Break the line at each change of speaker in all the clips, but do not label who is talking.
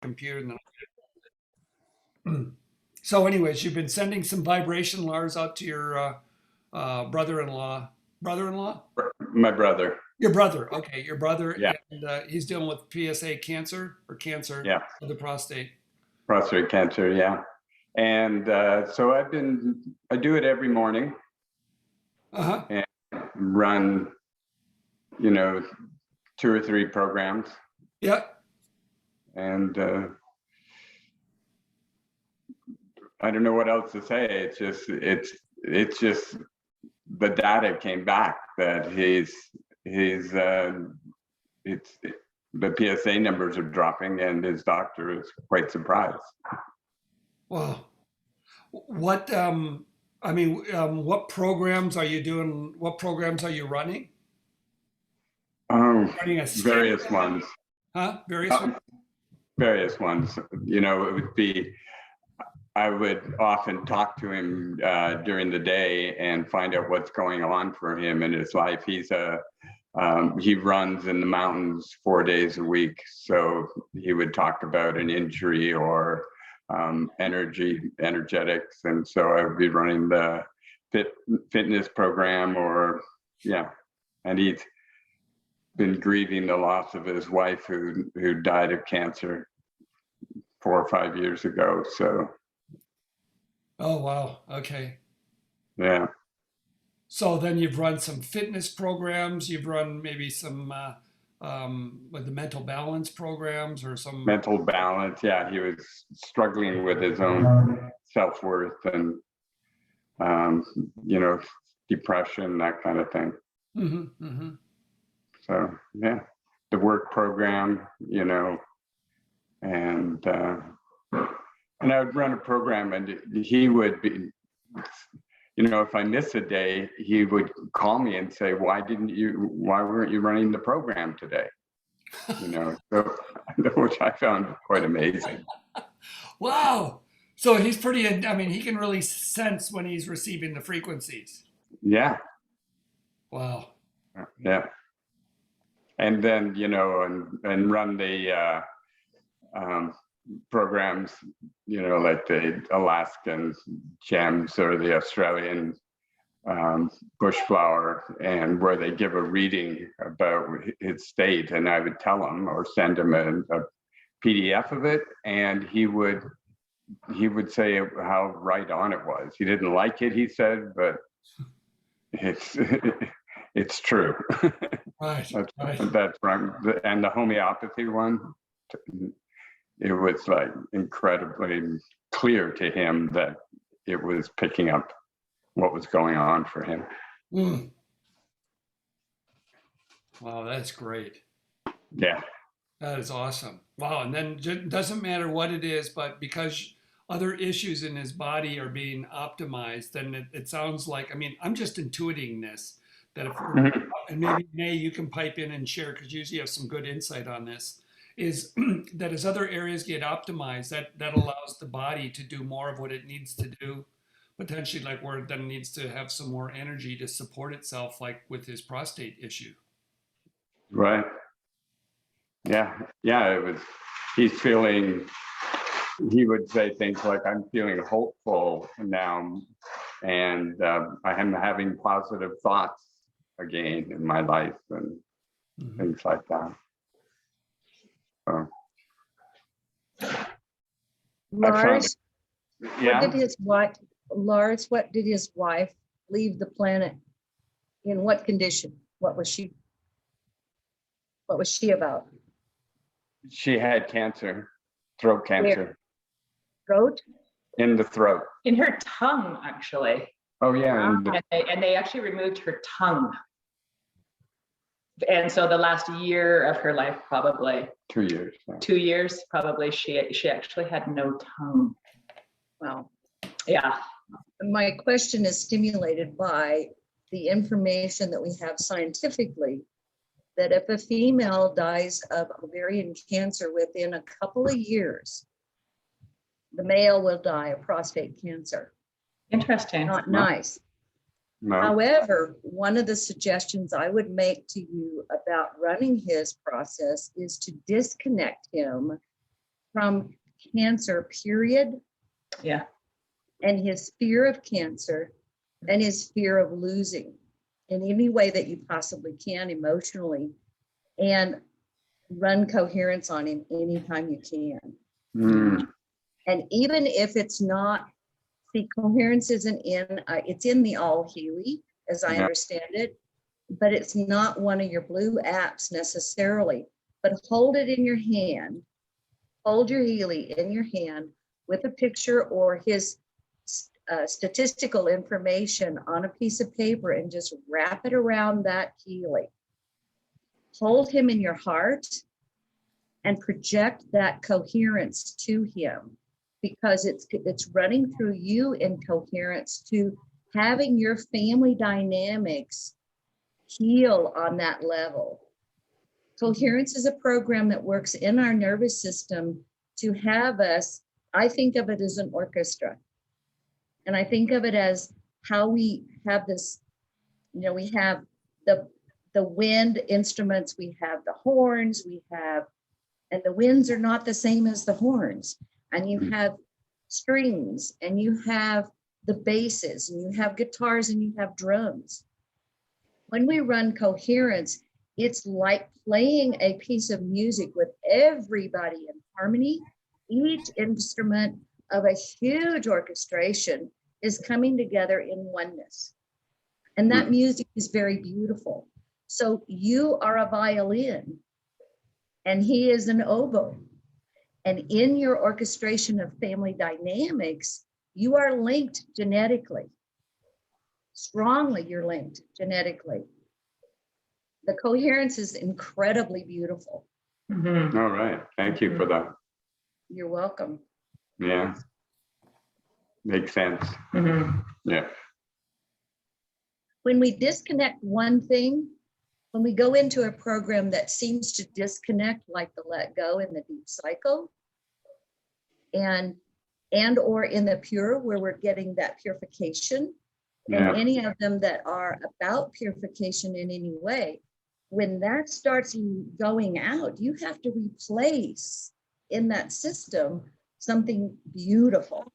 computer. And then so, anyways, you've been sending some vibration Lars out to your brother-in-law. Brother-in-law?
My brother.
Your brother. Okay, your brother,
Yeah.
and he's dealing with PSA cancer or cancer
Yeah.
of the prostate.
Prostate cancer. Yeah. And so I do it every morning. And run, 2 or 3 programs.
Yeah.
And I don't know what else to say. It's just the data came back that the PSA numbers are dropping, and his doctor is quite surprised.
Wow. What what programs are you doing? What programs are you running? Running a
various ones.
Huh? Various ones?
Various ones. It would be, I would often talk to him during the day and find out what's going on for him in his life. He runs in the mountains 4 days a week. So he would talk about an injury or energetics. And so I would be running the fitness program and he's been grieving the loss of his wife who died of cancer 4 or 5 years ago. So.
Oh, wow. Okay.
Yeah.
So then you've run some fitness programs. You've run maybe some with the mental balance programs or some
mental balance. Yeah, he was struggling with his own self-worth and depression, that kind of thing. So yeah, the work program, and I would run a program, and he would be, if I miss a day, he would call me and say, why weren't you running the program today? So, which I found quite amazing.
Wow. So he's pretty, he can really sense when he's receiving the frequencies.
Yeah.
Wow.
Yeah. And then, and run the programs, like the Alaskan gems or the Australian bush flower, and where they give a reading about his state, and I would tell him or send him a PDF of it, and he would say how right on it was. He didn't like it, he said, but it's true.
Right.
That's right. And the homeopathy one, it was like incredibly clear to him that it was picking up what was going on for him.
Wow, that's great.
Yeah.
That is awesome. Wow. And then it doesn't matter what it is, but because other issues in his body are being optimized, then it sounds like, I'm just intuiting this, that and maybe May, you can pipe in and share, because usually you have some good insight on this, is that as other areas get optimized, that allows the body to do more of what it needs to do, potentially, like where it then needs to have some more energy to support itself, like with his prostate issue.
Right. Yeah. It was, he would say things like, I'm feeling hopeful now, and I am having positive thoughts again in my life, and things like that. So,
Lars,
yeah.
What did his wife leave the planet? In what condition? What was she about?
She had cancer, throat cancer.
Throat?
In the throat.
In her tongue, actually.
Oh yeah.
And they actually removed her tongue. And so the last year of her life, probably
2 years. Yeah.
2 years, probably she actually had no tongue.
Wow.
Yeah.
My question is stimulated by the information that we have scientifically, that if a female dies of ovarian cancer within a couple of years, the male will die of prostate cancer.
Interesting.
Not nice.
No.
However, one of the suggestions I would make to you about running his process is to disconnect him from cancer, period,
Yeah.
and his fear of cancer and his fear of losing in any way that you possibly can emotionally, and run coherence on him anytime you can.
Mm.
And even if it's not, see, coherence isn't in, it's in the All Healy, as I
Yeah.
understand it, but it's not one of your blue apps necessarily. But hold it in your hand, hold your Healy in your hand with a picture or his statistical information on a piece of paper and just wrap it around that Healy. Hold him in your heart and project that coherence to him, because it's running through you in coherence to having your family dynamics heal on that level. Coherence is a program that works in our nervous system to have us, I think of it as an orchestra. And I think of it as how we have this, we have the wind instruments, we have the horns, and the winds are not the same as the horns. And you have strings, and you have the basses, and you have guitars, and you have drums. When we run coherence, it's like playing a piece of music with everybody in harmony. Each instrument of a huge orchestration is coming together in oneness. And that music is very beautiful. So you are a violin, and he is an oboe. And in your orchestration of family dynamics, you are linked genetically. Strongly, you're linked genetically. The coherence is incredibly beautiful.
Mhm.
All right. Thank you for that.
You're welcome.
Yeah. Makes sense.
Mhm.
Yeah.
When we disconnect one thing, when we go into a program that seems to disconnect, like the Let Go and the Deep Cycle, and or in the Pure, where we're getting that purification,
Yeah.
and any of them that are about purification in any way, when that starts going out, you have to replace in that system something beautiful.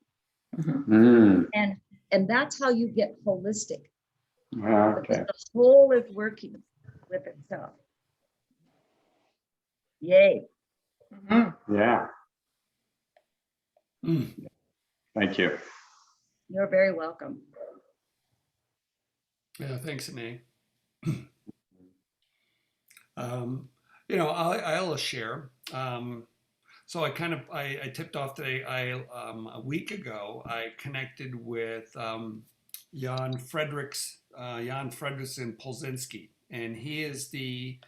Mm.
And that's how you get holistic,
Okay.
because the whole is working with itself. Yay.
Mhm.
Yeah.
Mm.
Thank you.
You're very welcome.
Yeah, thanks, Anae. I'll share. So I tipped off today. A week ago, I connected with Jan Fredrickson Polzinski, and he is the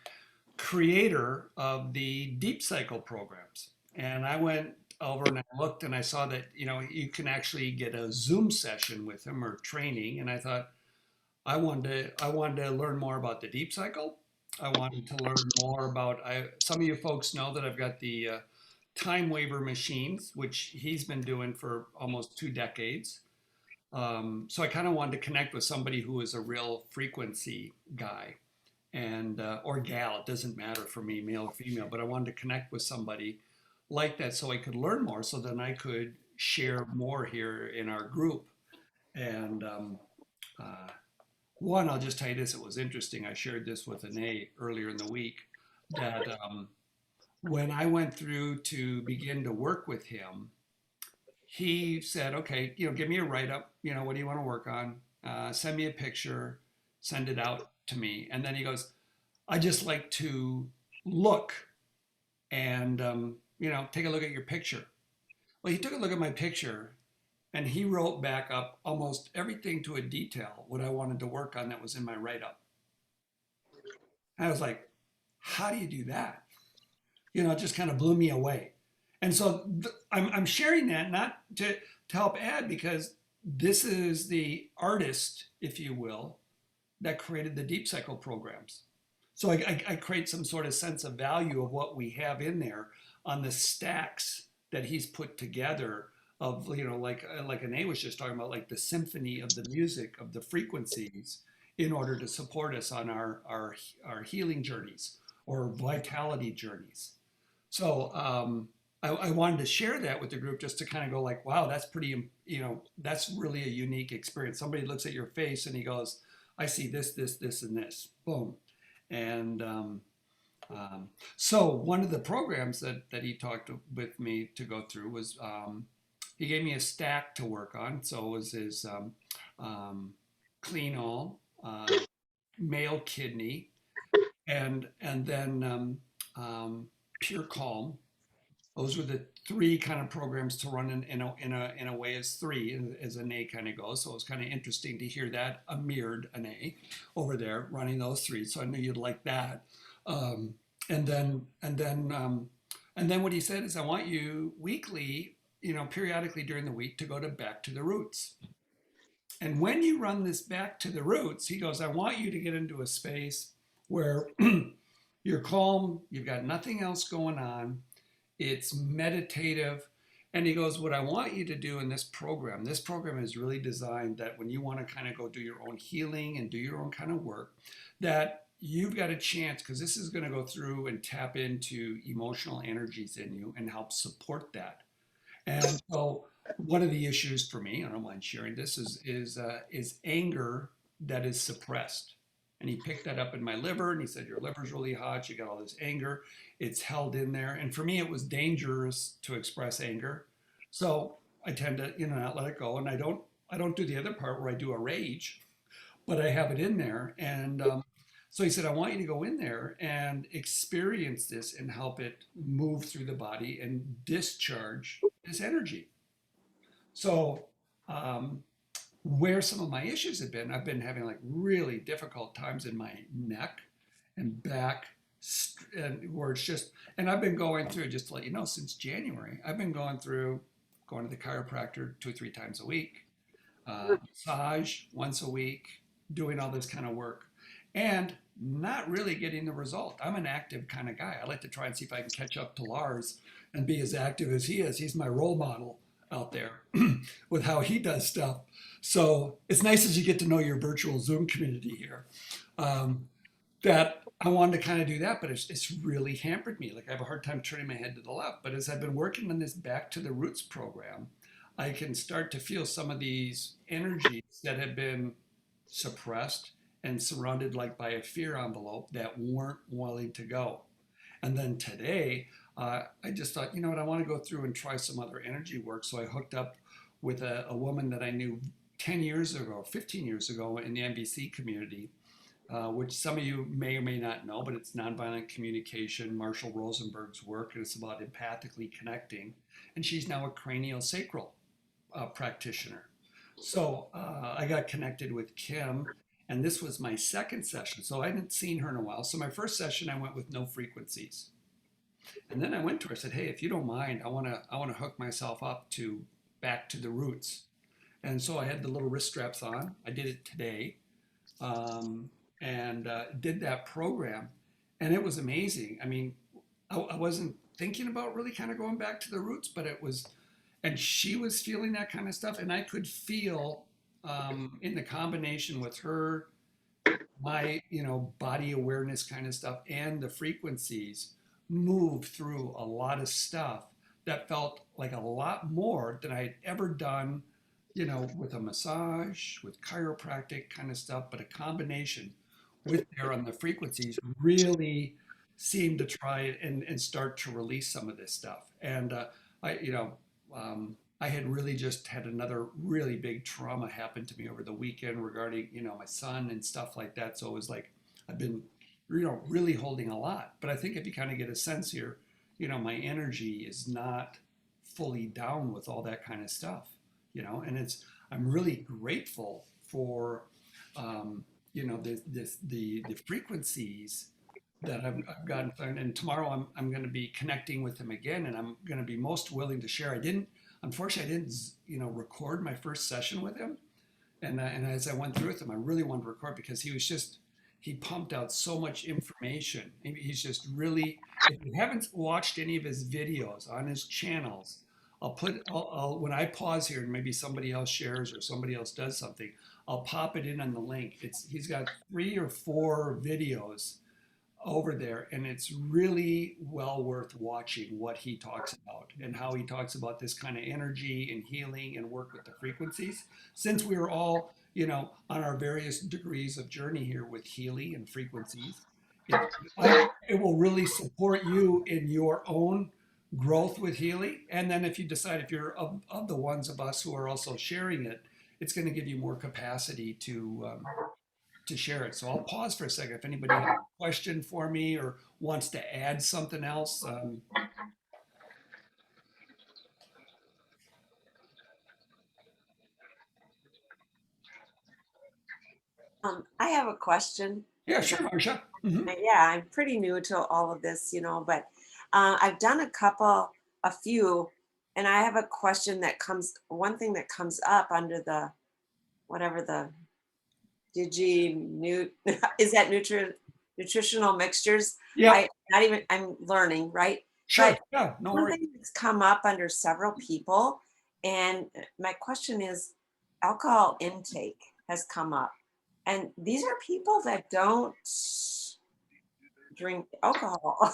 creator of the Deep Cycle programs. And I went over and I looked and I saw that you can actually get a Zoom session with him or training, and I thought I wanted to learn more about the Deep Cycle. I wanted to learn more about. Some of you folks know that I've got the time waiver machines, which he's been doing for almost 2 decades. So I kind of wanted to connect with somebody who is a real frequency guy and or gal. It doesn't matter for me, male or female, but I wanted to connect with somebody like that so I could learn more, so then I could share more here in our group. And uh, one, I'll just tell you this: it was interesting. I shared this with Anae earlier in the week that when I went through to begin to work with him, he said, "Okay, give me a write up. What do you want to work on? Send me a picture, send it out to me." And then he goes, "I just like to look and take a look at your picture." Well, he took a look at my picture and he wrote back up almost everything to a detail what I wanted to work on that was in my write up. I was like, "How do you do that?" It just kind of blew me away. And so I'm sharing that not to help add, because this is the artist, if you will, that created the Deep Cycle programs. So I create some sort of sense of value of what we have in there on the stacks that he's put together of, like Anae was just talking about, like the symphony of the music, of the frequencies, in order to support us on our healing journeys or vitality journeys. So I wanted to share that with the group just to kind of go like, wow, that's pretty, that's really a unique experience. Somebody looks at your face and he goes, I see this, this, this, and this. Boom. And so one of the programs that he talked with me to go through was he gave me a stack to work on. So it was his clean all, male kidney, and then pure calm. Those were the three kind of programs to run in a way as three, as an A kind of goes. So it was kind of interesting to hear that mirrored an A over there running those three. So I knew you'd like that. Um, and then what he said is, I want you weekly, periodically during the week to go to back to the roots. And when you run this back to the roots, he goes, I want you to get into a space where you're calm, you've got nothing else going on, it's meditative. And he goes, what I want you to do in this program is really designed that when you want to kind of go do your own healing and do your own kind of work, that you've got a chance, because this is going to go through and tap into emotional energies in you and help support that. And so one of the issues for me, I don't mind sharing this, is anger that is suppressed. And he picked that up in my liver and he said, your liver's really hot. You got all this anger. It's held in there. And for me, it was dangerous to express anger. So I tend to, not let it go. And I don't do the other part where I do a rage, but I have it in there. And so he said, I want you to go in there and experience this and help it move through the body and discharge this energy. So, where some of my issues have been, I've been having like really difficult times in my neck and back, and where it's just, and I've been going through, just to let you know, since January, I've been going to the chiropractor 2 or 3 times a week, massage once a week, doing all this kind of work, and not really getting the result. I'm an active kind of guy. I like to try and see if I can catch up to Lars and be as active as he is. He's my role model out there with how he does stuff. So it's nice as you get to know your virtual Zoom community here, that I wanted to kind of do that, but it's really hampered me. Like I have a hard time turning my head to the left. But as I've been working on this Back to the Roots program, I can start to feel some of these energies that have been suppressed and surrounded like by a fear envelope that weren't willing to go. And then today, I just thought, you know what, I want to go through and try some other energy work. So I hooked up with a woman that I knew 10 years ago, 15 years ago in the NBC community, which some of you may or may not know, but it's nonviolent communication, Marshall Rosenberg's work, and it's about empathically connecting. And she's now a craniosacral practitioner. So I got connected with Kim, and this was my second session. So I hadn't seen her in a while. So my first session, I went with no frequencies. And then I went to her, I said, hey, if you don't mind, I want to hook myself up to back to the roots. And so I had the little wrist straps on. I did it today, and did that program. And it was amazing. I mean, I wasn't thinking about really kind of going back to the roots, but it was, and she was feeling that kind of stuff. And I could feel in the combination with her, my, body awareness kind of stuff and the frequencies, move through a lot of stuff that felt like a lot more than I had ever done, with a massage, with chiropractic kind of stuff, but a combination with there on the frequencies really seemed to try and start to release some of this stuff. And I had really just had another really big trauma happen to me over the weekend regarding, my son and stuff like that. So it was like, I've been really holding a lot. But I think if you kind of get a sense here, my energy is not fully down with all that kind of stuff, and I'm really grateful for, the frequencies that I've gotten. And tomorrow I'm going to be connecting with him again, and I'm going to be most willing to share. Unfortunately, I didn't, record my first session with him. And as I went through with him, I really wanted to record because he pumped out so much information. He's just really, if you haven't watched any of his videos on his channels, I'll when I pause here and maybe somebody else shares or somebody else does something, I'll pop it in on the link. He's got 3 or 4 videos over there, and it's really well worth watching what he talks about and how he talks about this kind of energy and healing and work with the frequencies. Since we're all, on our various degrees of journey here with healing and frequencies, it will really support you in your own growth with healing. And then if you decide, if you're of the ones of us who are also sharing it, it's going to give you more capacity to share it. So I'll pause for a second. If anybody has a question for me or wants to add something else.
I have a question.
Yeah, sure, Marsha.
Yeah, I'm pretty new to all of this, but I've done a few, and I have a question one thing that comes up under whatever the is that nutritional mixtures?
Yeah,
I'm learning, right?
sure.
But
Yeah, no
one
worries.
thing that's come up under several people, and my question is alcohol intake has come up. And these are people that don't drink alcohol.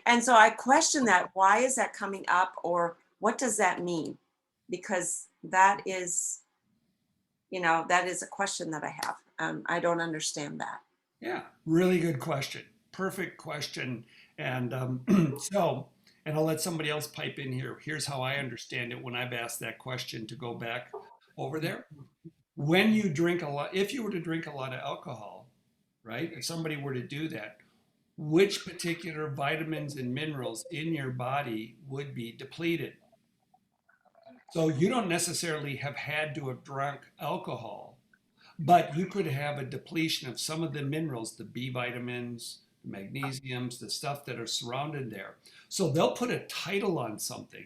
And so I question that. Why is that coming up, or what does that mean? Because that is a question that I have. I don't understand that.
Yeah, really good question. Perfect question. And and I'll let somebody else pipe in here. Here's how I understand it when I've asked that question to go back over there. When you drink a lot, if you were to drink a lot of alcohol, right? If somebody were to do that, which particular vitamins and minerals in your body would be depleted? So you don't necessarily have had to have drunk alcohol, but you could have a depletion of some of the minerals, the B vitamins, the magnesiums, the stuff that are surrounded there. So they'll put a title on something,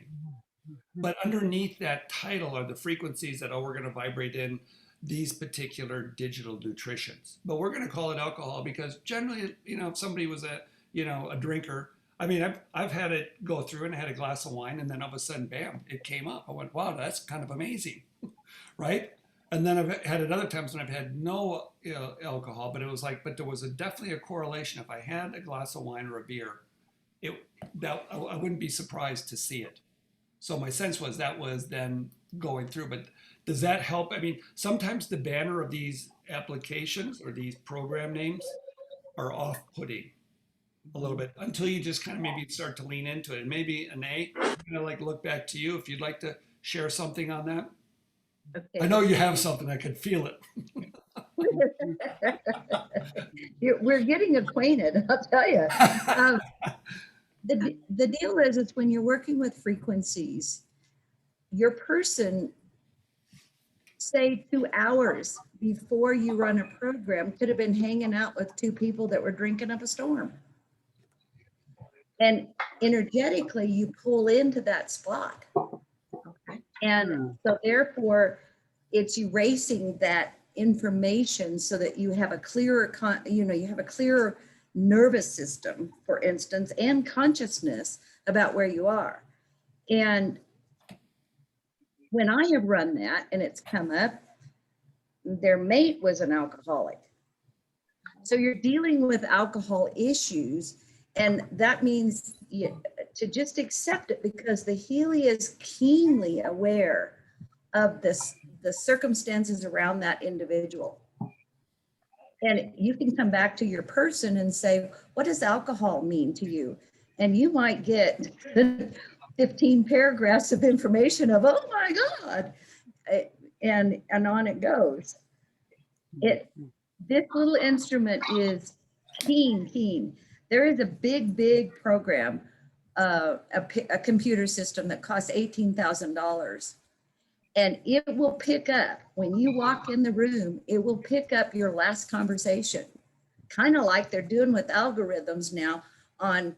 but underneath that title are the frequencies that, we're going to vibrate in these particular digital nutritions. But we're going to call it alcohol because generally, if somebody was a drinker, I mean, I've had it go through and I had a glass of wine and then all of a sudden, bam, it came up. I went, wow, that's kind of amazing, right? And then I've had it other times when I've had no alcohol, but it was like, but there was definitely a correlation. If I had a glass of wine or a beer, I wouldn't be surprised to see it. So my sense was that was then going through. But does that help? I mean, sometimes the banner of these applications or these program names are off-putting a little bit until you just kind of maybe start to lean into it. And maybe Anae, I'm gonna like look back to you if you'd like to share something on that.
Okay.
I know you have something. I could feel it.
We're getting acquainted, I'll tell you. The deal is when you're working with frequencies, your person, say 2 hours before you run a program, could have been hanging out with 2 people that were drinking up a storm. And energetically, you pull into that spot.
Okay.
And so therefore, it's erasing that information so that you have a clearer, you have a clearer nervous system, for instance, and consciousness about where you are. And when I have run that and it's come up, their mate was an alcoholic. So you're dealing with alcohol issues, and that means to just accept it, because the Healy is keenly aware of the circumstances around that individual. And you can come back to your person and say, what does alcohol mean to you? And you might get 15 paragraphs of information of, oh my God, and on it goes. This little instrument is keen. There is a big program, a computer system that costs $18,000. And it will pick up, when you walk in the room, it will pick up your last conversation, kind of like they're doing with algorithms now on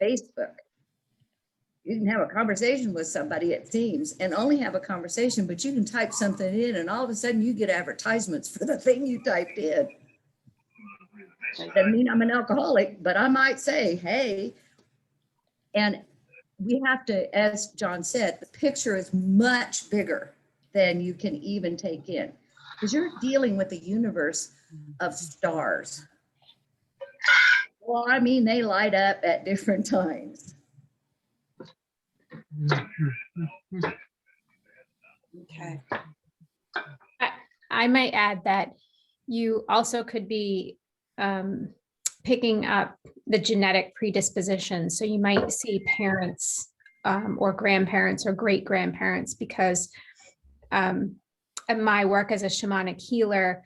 Facebook. You can have a conversation with somebody, it seems, and only have a conversation, but you can type something in and all of a sudden you get advertisements for the thing you typed in. That doesn't mean I'm an alcoholic, but I might say, hey, and we have to, as John said, the picture is much bigger than you can even take in, because you're dealing with a universe of stars. Well, I mean, they light up at different times.
Okay.
I might add that you also could be picking up the genetic predisposition. So you might see parents or grandparents or great grandparents, because in my work as a shamanic healer,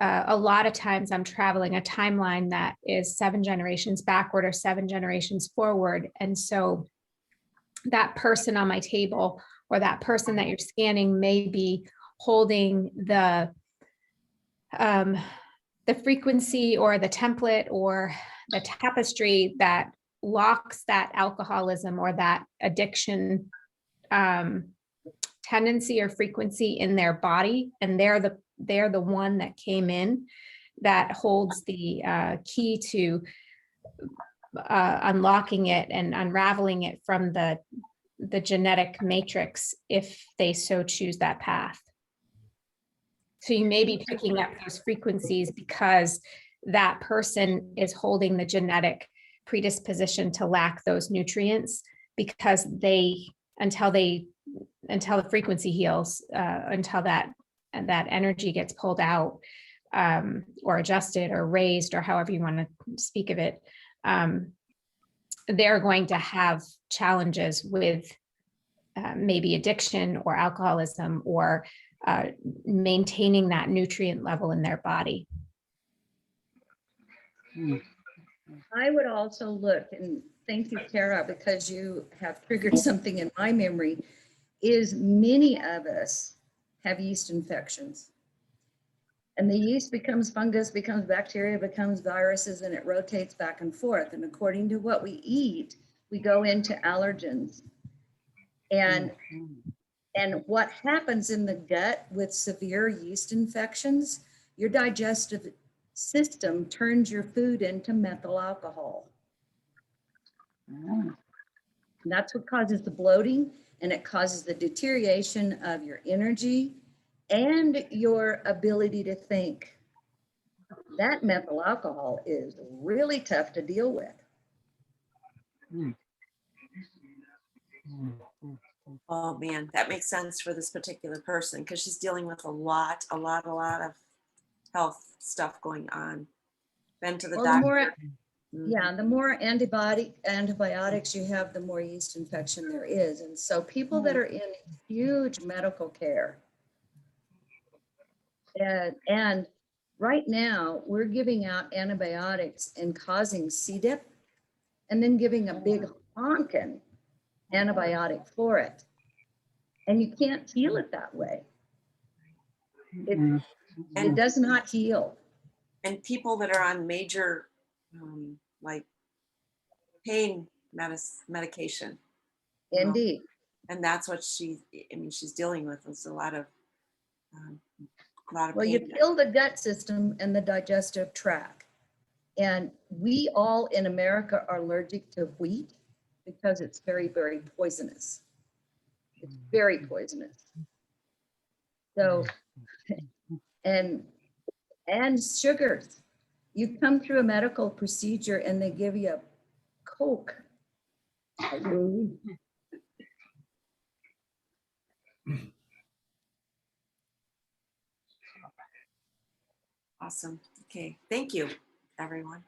a lot of times I'm traveling a timeline that is 7 generations backward or 7 generations forward. And so that person on my table or that person that you're scanning may be holding the frequency or the template or the tapestry that locks that alcoholism or that addiction tendency or frequency in their body. And they're the one that came in that holds the key to unlocking it and unraveling it from the genetic matrix if they so choose that path. So you may be picking up those frequencies because that person is holding the genetic predisposition to lack those nutrients, because until the frequency heals, until that energy gets pulled out or adjusted or raised, or however you want to speak of it, they're going to have challenges with maybe addiction or alcoholism or maintaining that nutrient level in their body.
I would also look, and thank you, Tara, because you have triggered something in my memory, is many of us have yeast infections. And the yeast becomes fungus, becomes bacteria, becomes viruses, and it rotates back and forth. And according to what we eat, we go into allergens. And what happens in the gut with severe yeast infections, your digestive system turns your food into methyl alcohol. And that's what causes the bloating, and it causes the deterioration of your energy and your ability to think. That methyl alcohol is really tough to deal with.
Oh man, that makes sense for this particular person because she's dealing with a lot of health stuff going on. Been to the
Well, the more,
doctor.
yeah, the more antibiotics you have, the more yeast infection there is. And so people that are in huge medical care, and right now we're giving out antibiotics and causing C. diff, and then giving a big honkin' antibiotic for it. And you can't heal it that way. It does not heal.
And people that are on major like pain medication.
Indeed.
And that's what she's dealing with is a lot of
Well, you
pain.
kill the gut system and the digestive tract. And we all in America are allergic to wheat because it's very, very poisonous. It's very poisonous. So, and sugars. You come through a medical procedure and they give you a Coke.
Awesome. Okay. Thank you, everyone.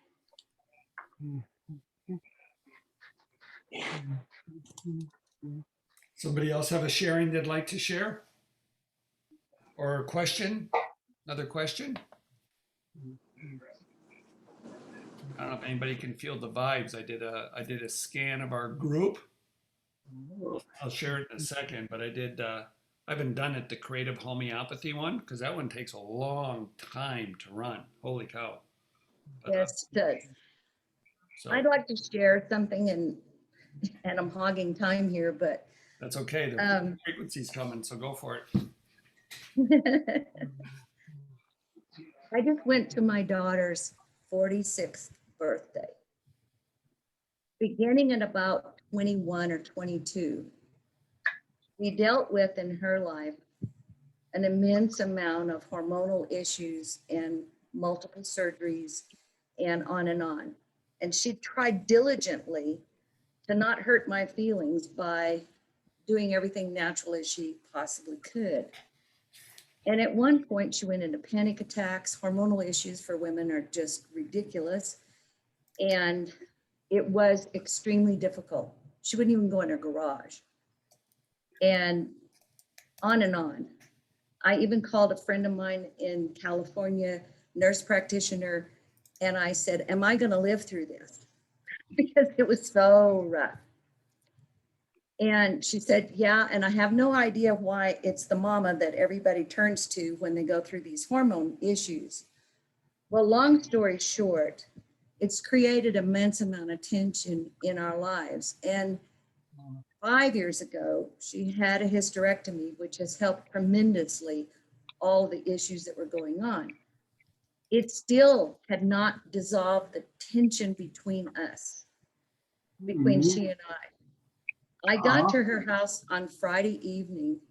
Somebody else have a sharing they'd like to share? Or a question? Another question? I don't know if anybody can feel the vibes. I did a scan of our group. I'll share it in a second, but I haven't done it, the creative homeopathy one, because that one takes a long time to run. Holy cow. But,
Yes, it does.
so
I'd like to share something, and I'm hogging time here, but
that's okay. The frequency's coming, so go for it.
I just went to my daughter's 46th birthday. Beginning at about 21 or 22, we dealt with in her life an immense amount of hormonal issues and multiple surgeries and on and on. And she tried diligently to not hurt my feelings by doing everything natural as she possibly could. And at one point, she went into panic attacks. Hormonal issues for women are just ridiculous. And it was extremely difficult. She wouldn't even go in her garage. And on and on. I even called a friend of mine in California, nurse practitioner, and I said, am I going to live through this? Because it was so rough. And she said, yeah, and I have no idea why it's the mama that everybody turns to when they go through these hormone issues. Well, long story short, it's created immense amount of tension in our lives. And 5 years ago, she had a hysterectomy, which has helped tremendously all the issues that were going on. It still had not dissolved the tension between us, between she and I. I got to her house on Friday evening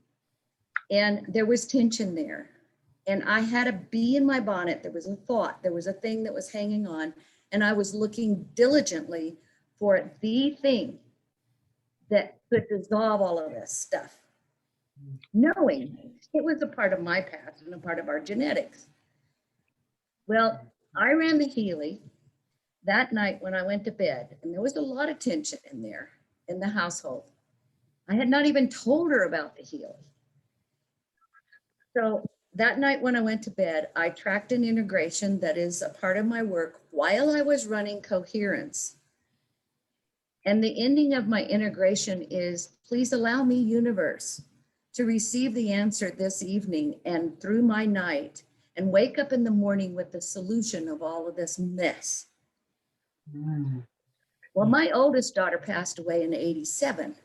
and there was tension there. And I had a bee in my bonnet. There was a thought, there was a thing that was hanging on. And I was looking diligently for the thing that could dissolve all of this stuff, knowing it was a part of my past and a part of our genetics. Well, I ran the Healy that night when I went to bed, and there was a lot of tension in there in the household. I had not even told her about the Healy. So that night when I went to bed, I tracked an integration that is a part of my work while I was running Coherence. And the ending of my integration is, please allow me, universe, to receive the answer this evening and through my night and wake up in the morning with the solution of all of this mess. Well, my oldest daughter passed away in '87.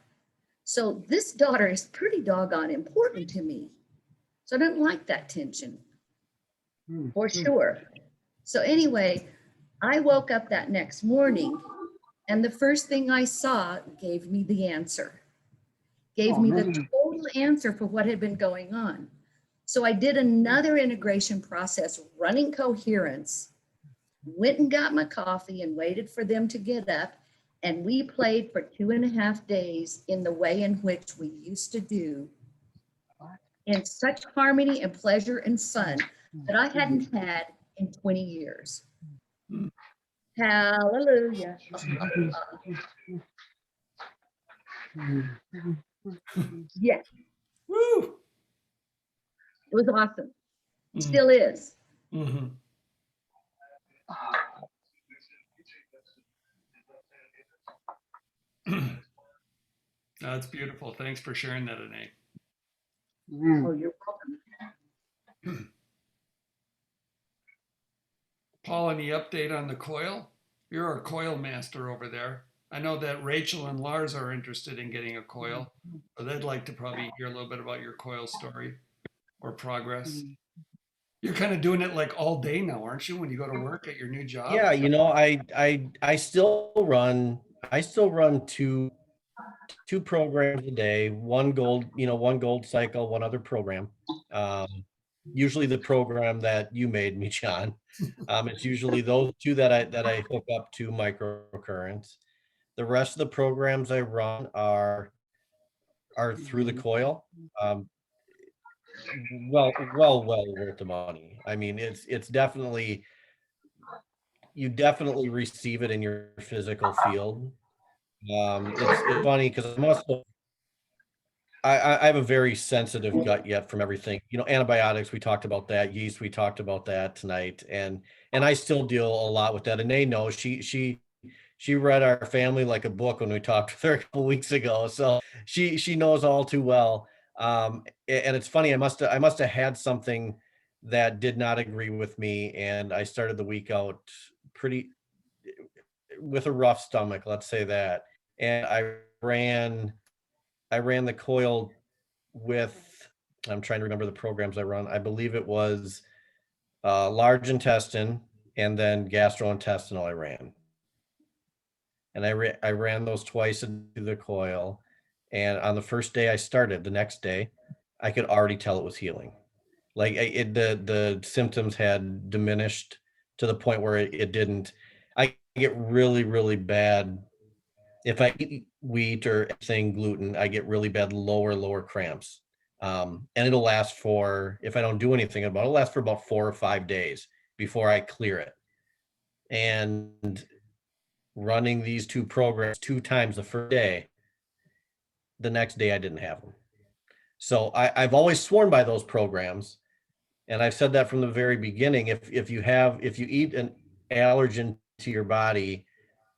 So this daughter is pretty doggone important to me. So I don't like that tension, for sure. So anyway, I woke up that next morning and the first thing I saw gave me the answer, gave me the total answer for what had been going on. So I did another integration process, running Coherence, went and got my coffee and waited for them to get up. And we played for 2.5 days in the way in which we used to do, in such harmony and pleasure and fun that I hadn't had in 20 years. Hallelujah. Yes,
Woo!
it was awesome.
Mhm.
Still is.
Mhm. That's beautiful. Thanks for sharing that, Anae.
Oh, you're welcome.
Paul, any update on the coil? You're our coil master over there. I know that Rachel and Lars are interested in getting a coil, but they'd like to probably hear a little bit about your coil story or progress. You're kind of doing it like all day now, aren't you? When you go to work at your new job?
Yeah, you know, I still run two programs a day, one gold cycle, one other program. Usually the program that you made me, John. It's usually those two that I hook up to microcurrents. The rest of the programs I run are through the coil. Well worth the money. I mean, it's definitely, you definitely receive it in your physical field. It's funny because I have a very sensitive gut yet from everything. You know, antibiotics, we talked about that. Yeast, we talked about that tonight, and I still deal a lot with that. And they know she read our family like a book when we talked with her a couple weeks ago, so she knows all too well. And it's funny, I must have had something that did not agree with me, and I started the week out pretty with a rough stomach, let's say that. And ran I ran the coil with, I'm trying to remember the programs I run. I believe it was large intestine and then gastrointestinal I ran. And I ran those twice into the coil. And on the first day I started, the next day, I could already tell it was healing. Like the symptoms had diminished to the point where it didn't. I get really, really bad. If I eat wheat or anything gluten, I get really bad lower cramps. And it'll last for, if I don't do anything about it, it'll last for about 4 or 5 days before I clear it. And running these 2 programs 2 times the first day, the next day I didn't have them. So I've always sworn by those programs. And I've said that from the very beginning. If you eat an allergen to your body,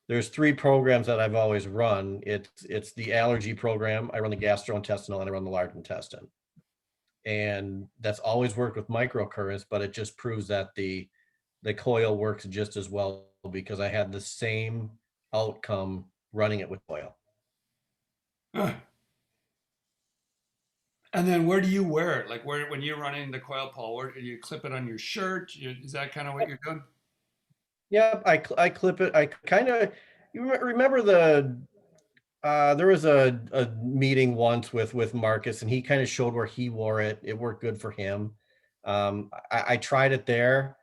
there's 3 programs that I've always run. It's the allergy program. I run the gastrointestinal and I run the large intestine. And that's always worked with microcurrents, but it just proves that the coil works just as well because I had the same outcome running it with coil.
Huh. And then where do you wear it? Like when you're running the coil, Paul, where do you clip it on your shirt? Is that kind of what you're doing?
Yeah, I clip it. I kind of, you remember there was a meeting once with Marcus and he kind of showed where he wore it. It worked good for him. I tried it there.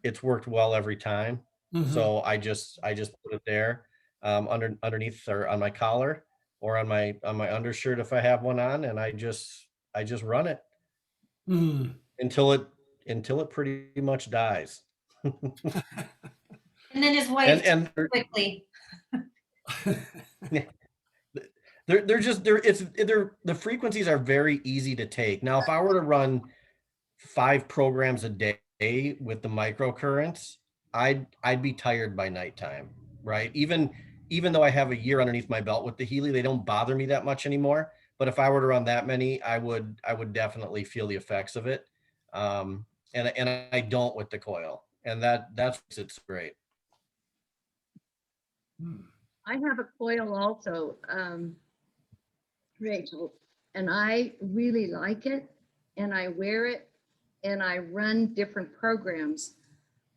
It's worked well every time.
Mhm.
So I just put it there, underneath or on my collar or on my undershirt if I have one on, and I just run it
Mm.
until it pretty much dies.
And then his wife
And
quickly.
the frequencies are very easy to take. Now, if I were to run 5 programs a day with the microcurrents, I'd be tired by nighttime, right? Even though I have a year underneath my belt with the Healy, they don't bother me that much anymore. But if I were to run that many, I would definitely feel the effects of it. And I don't with the coil, and it's great.
I have a coil also, Rachel, and I really like it, and I wear it, and I run different programs.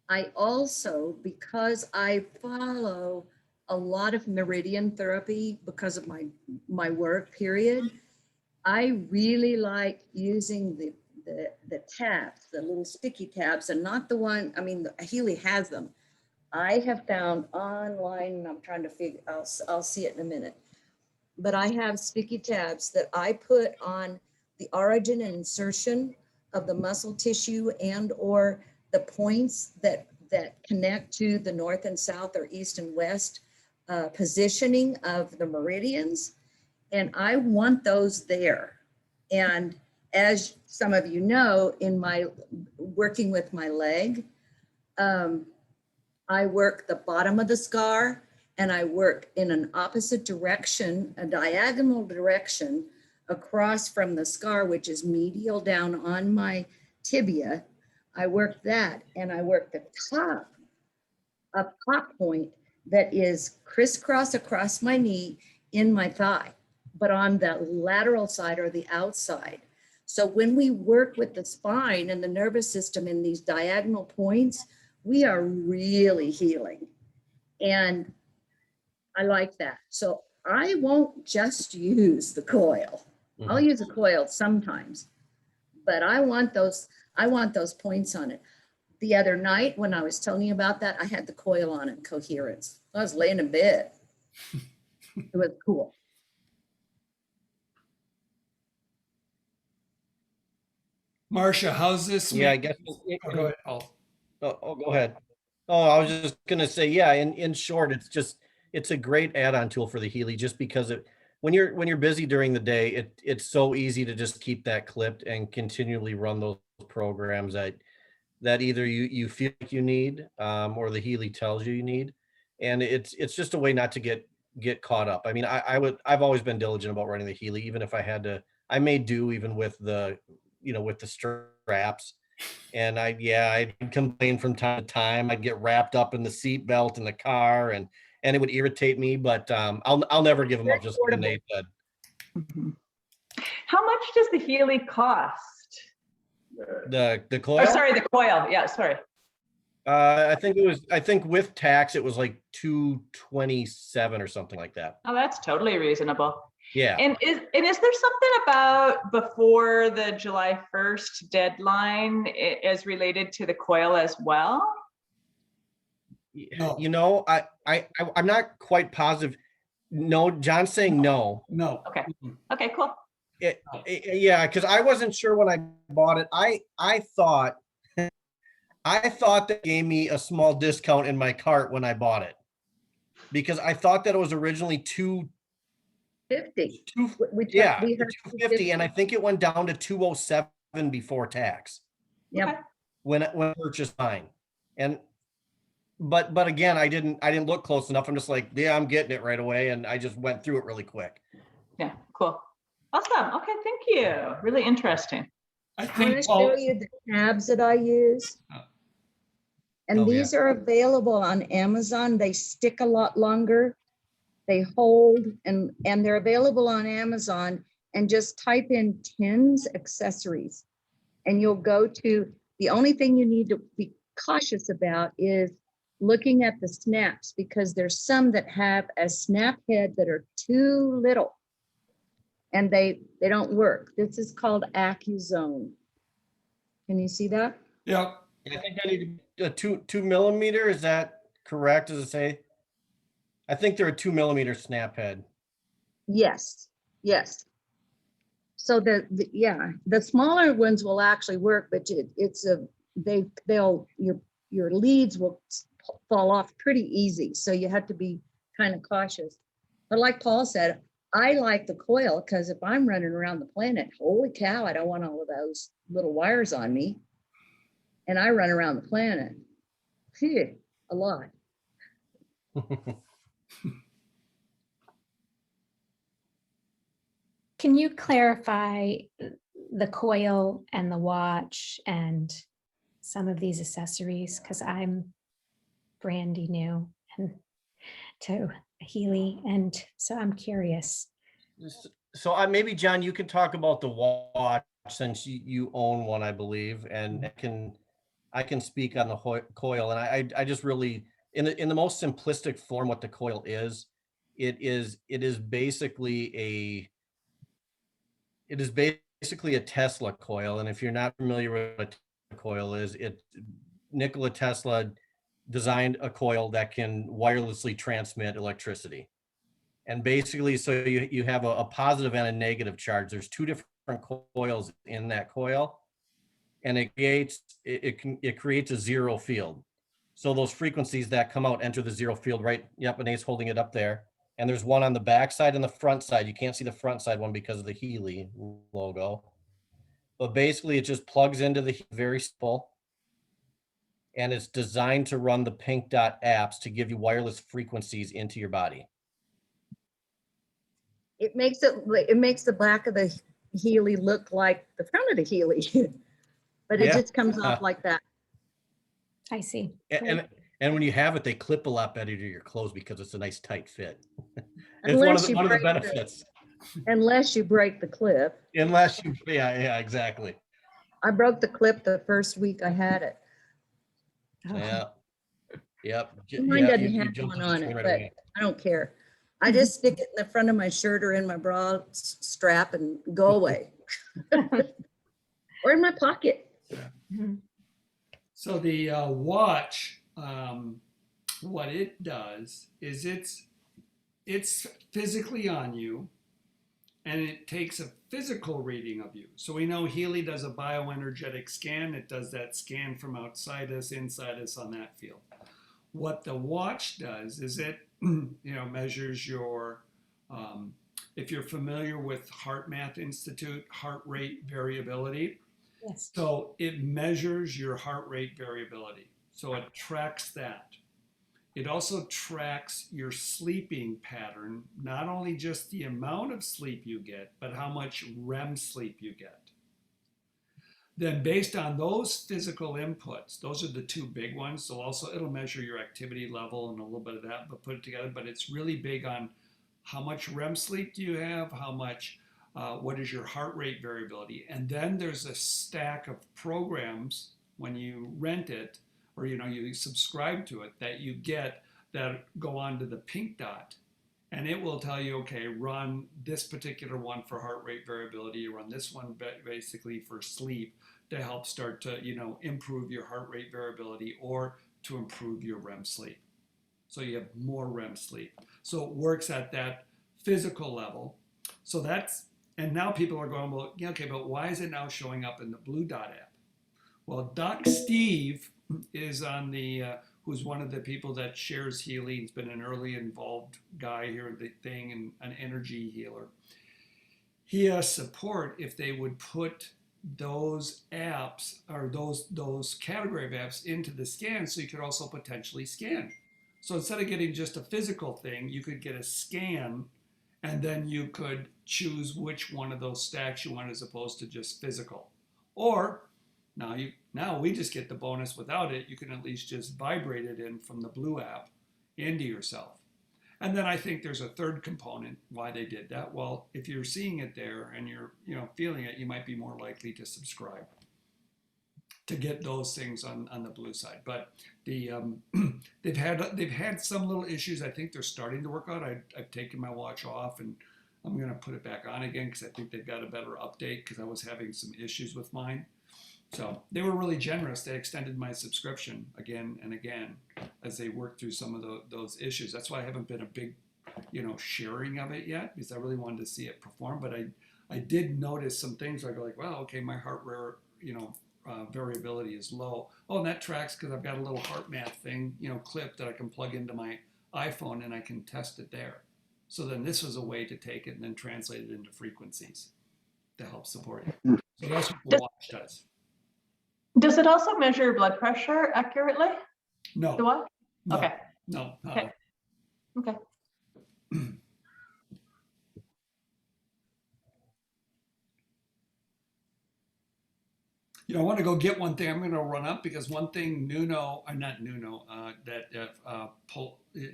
I also, because I follow a lot of meridian therapy because of my work period, I really like using the tabs, the little sticky tabs, and not the one, I mean, Healy has them. I have found online, and I'm trying to figure, I'll see it in a minute, but I have sticky tabs that I put on the origin and insertion of the muscle tissue and or the points that connect to the north and south or east and west positioning of the meridians. And I want those there. And as some of you know, in my working with my leg, I work the bottom of the scar and I work in an opposite direction, a diagonal direction across from the scar, which is medial down on my tibia. I work that and I work the top, a pop point that is crisscross across my knee in my thigh, but on the lateral side or the outside. So when we work with the spine and the nervous system in these diagonal points, we are really healing. And I like that. So I won't just use the coil. I'll use a coil sometimes, but I want those points on it. The other night when I was telling you about that, I had the coil on in Coherence. I was laying in bed. It was cool.
Marcia, how's this?
Yeah, I guess.
Oh, go ahead, Paul.
Oh, go ahead. Oh, I was just gonna say, yeah, in short, it's a great add-on tool for the Healy just because when you're busy during the day, it's so easy to just keep that clipped and continually run those programs that either you feel like you need or the Healy tells you need. And it's just a way not to get caught up. I mean, I've always been diligent about running the Healy, even if I had to, I may do even with the straps. And I'd complain from time to time. I'd get wrapped up in the seat belt in the car and it would irritate me, but I'll never give them up, just like Nate said.
Mhm. How much does the Healy cost?
The coil?
Oh, sorry, the coil. Yeah, sorry.
I think with tax, it was like $227 or something like that.
Oh, that's totally reasonable.
Yeah.
And is there something about before the July 1st deadline as related to the coil as well?
No.
You know, I'm not quite positive. No, John's saying no.
No.
Okay.
Mm-mm.
Okay, cool.
Yeah, because I wasn't sure when I bought it. I thought they gave me a small discount in my cart when I bought it. Because I thought that it was originally
50.
two
We
yeah,
we heard
250, and I think it went down to 207 before tax
Yep.
Okay.
when I purchased mine. And but again, I didn't look close enough. I'm just like, yeah, I'm getting it right away, and I just went through it really quick.
Yeah, cool. Awesome. Okay, thank you. Really interesting.
I
I'm going to
think,
show
Paul,
you the tabs that I use. And
Oh, yeah.
these are available on Amazon. They stick a lot longer. They hold and they're available on Amazon, and just type in Tins accessories. And you'll go to, the only thing you need to be cautious about is looking at the snaps, because there's some that have a snap head that are too little and they don't work. This is called AccuZone. Can you see that?
yeah,
I think I need a 2 millimeter. Is that correct? Does it say? I think they're a 2 millimeter snap head.
Yes, yes. So the smaller ones will actually work, but your leads will fall off pretty easy. So you have to be kind of cautious. But like Paul said, I like the coil because if I'm running around the planet, holy cow, I don't want all of those little wires on me. And I run around the planet, phew, a lot.
Can you clarify the coil and the watch and some of these accessories? Because I'm brandy new and to Healy, and so I'm curious.
So maybe John, you can talk about the watch since you own one, I believe, and I can speak on the coil. And I just really, in the most simplistic form, what the coil is, it is basically a Tesla coil. And if you're not familiar with what a coil is, Nikola Tesla designed a coil that can wirelessly transmit electricity. And basically, so you have a positive and a negative charge. There's two different coils in that coil, and it creates a zero field. So those frequencies that come out enter the zero field, right? Yep, Renee's holding it up there. And there's one on the back side and the front side. You can't see the front side one because of the Healy logo. But basically, it just plugs into the very simple. And it's designed to run the Pink Dot apps to give you wireless frequencies into your body.
It makes the back of the Healy look like the front of the Healy, but it
Yeah.
just comes off like that.
I see.
And when you have it, they clip a lot better to your clothes because it's a nice tight fit. It's
Unless you
one of the
break the-
benefits.
Unless you break the clip.
Unless you, yeah, exactly.
I broke the clip the first week I had it.
Oh,
Yeah. Yep.
Mine doesn't
you
have
jumped
one
on the
on
train
it,
right
but
away.
I don't care. I just stick it in the front of my shirt or in my bra strap and go away. Or in my pocket.
mhm.
so the watch, what it does is it's physically on you, and it takes a physical reading of you. So we know Healy does a bioenergetic scan. It does that scan from outside us, inside us on that field. What the watch does is it, measures your, if you're familiar with HeartMath Institute, heart rate variability.
Yes.
So it measures your heart rate variability. So it tracks that. It also tracks your sleeping pattern, not only just the amount of sleep you get, but how much REM sleep you get. Then based on those physical inputs, those are the two big ones. So also it'll measure your activity level and a little bit of that, but put it together. But it's really big on how much REM sleep do you have, how much, what is your heart rate variability. And then there's a stack of programs when you rent it, or you subscribe to it, that you get that go on to the Pink Dot, and it will tell you, okay, run this particular one for heart rate variability, run this one basically for sleep to help start to improve your heart rate variability or to improve your REM sleep. So you have more REM sleep. So it works at that physical level. So that's, and now people are going, well, yeah, okay, but why is it now showing up in the Blue Dot app? Well, Doc Steve is on the, who's one of the people that shares healing. He's been an early involved guy here at the thing and an energy healer. He has support if they would put those apps or those category of apps into the scan, so you could also potentially scan. So instead of getting just a physical thing, you could get a scan, and then you could choose which one of those stacks you want as opposed to just physical. Or now we just get the bonus without it. You can at least just vibrate it in from the Blue app into yourself. And then I think there's a third component why they did that. Well, if you're seeing it there and you're feeling it, you might be more likely to subscribe to get those things on the Blue side. But the they've had some little issues. I think they're starting to work out. I've taken my watch off and I'm going to put it back on again because I think they've got a better update because I was having some issues with mine. So they were really generous. They extended my subscription again and again as they worked through some of those issues. That's why I haven't been a big, sharing of it yet because I really wanted to see it perform. But I did notice some things where I go like, wow, okay, my heart rate, variability is low. Oh, and that tracks because I've got a little heart math thing, clip that I can plug into my iPhone and I can test it there. So then this was a way to take it and then translate it into frequencies to help support you. So that's what the watch does.
Does it also measure blood pressure accurately?
No.
The watch?
No,
Okay.
No.
Okay. Okay.
I want to go get one thing. I'm going to run up because one thing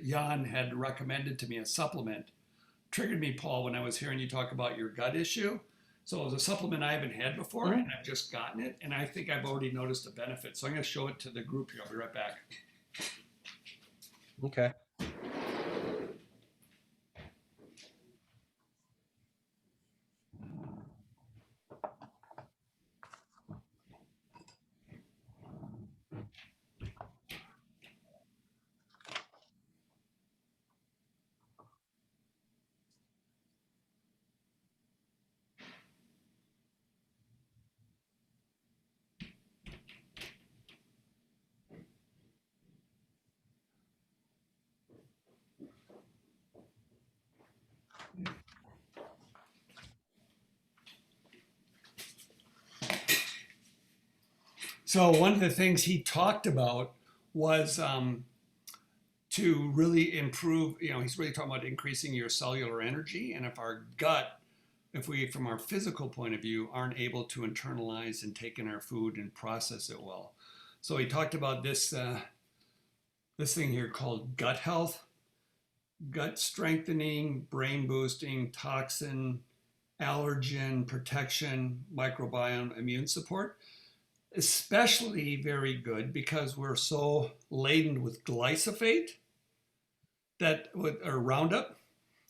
Jan had recommended to me, a supplement, triggered me, Paul, when I was hearing you talk about your gut issue. So it was a supplement I haven't had before, and I've just gotten it, and I think I've already noticed a benefit. So I'm going to show it to the group here. I'll be right back.
Okay.
So one of the things he talked about was to really improve, he's really talking about increasing your cellular energy. And if our gut, if we, from our physical point of view, aren't able to internalize and take in our food and process it well. So he talked about this thing here called gut health, gut strengthening, brain boosting, toxin, allergen protection, microbiome, immune support. Especially very good because we're so laden with glyphosate or Roundup